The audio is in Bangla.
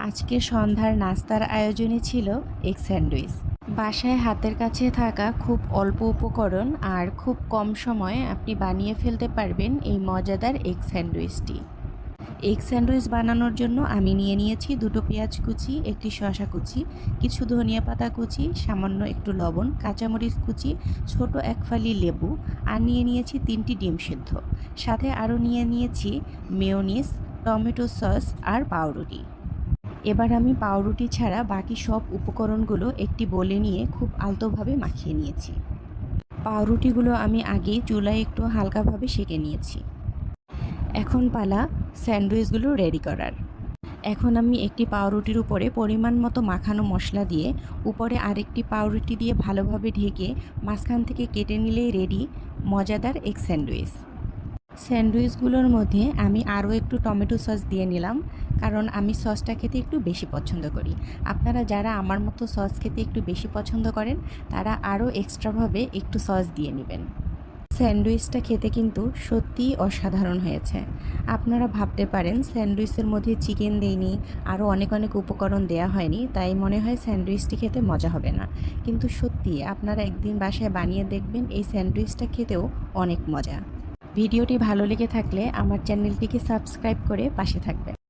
আজকে সন্ধ্যার নাস্তার আয়োজনে ছিল এগ স্যান্ডউইচ। বাসায় হাতের কাছে থাকা খুব অল্প উপকরণ আর খুব কম সময়ে আপনি বানিয়ে ফেলতে পারবেন এই মজাদার এগ স্যান্ডউইচটি। এগ স্যান্ডউইচ বানানোর জন্য আমি নিয়ে নিয়েছি 2টো পেঁয়াজ কুচি, একটি শসা কুচি, কিছু ধনিয়া পাতা কুচি, সামান্য একটু লবণ, কাঁচামরিচ কুচি, ছোট এক ফালি লেবু আর নিয়ে নিয়েছি 3টি ডিম সিদ্ধ। সাথে আরও নিয়ে নিয়েছি মেয়োনিজ, টমেটো সস আর পাউরুটি। এবার আমি পাউরুটি ছাড়া বাকি সব উপকরণগুলো একটি বোলে নিয়ে খুব আলতোভাবে মাখিয়ে নিয়েছি। পাউরুটিগুলো আমি আগেই চুলায় একটু হালকাভাবে সেঁকে নিয়েছি। এখন পালা স্যান্ডউইচগুলো রেডি করার। এখন আমি একটি পাউরুটির উপরে পরিমাণ মতো মাখানো মশলা দিয়ে উপরে আরেকটি পাউরুটি দিয়ে ভালোভাবে ঢেকে মাঝখান থেকে কেটে নিলেই রেডি মজাদার এগ স্যান্ডউইচ। স্যান্ডউইচগুলোর মধ্যে আমি আরও একটু টমেটো সস দিয়ে নিলাম, কারণ আমি সসটা খেতে একটু বেশি পছন্দ করি। আপনারা যারা আমার মতো সস খেতে একটু বেশি পছন্দ করেন তারা আরও এক্সট্রাভাবে একটু সস দিয়ে নেবেন। স্যান্ডউইচটা খেতে কিন্তু সত্যিই অসাধারণ হয়েছে। আপনারা ভাবতে পারেন স্যান্ডউইচের মধ্যে চিকেন দেইনি, আরও অনেক অনেক উপকরণ দেয়া হয়নি, তাই মনে হয় স্যান্ডউইচটি খেতে মজা হবে না। কিন্তু সত্যি আপনারা একদিন বাসায় বানিয়ে দেখবেন, এই স্যান্ডউইচটা খেতেও অনেক মজা। ভিডিওটি ভালো লেগে থাকলে আমার চ্যানেলটিকে সাবস্ক্রাইব করে পাশে থাকবেন।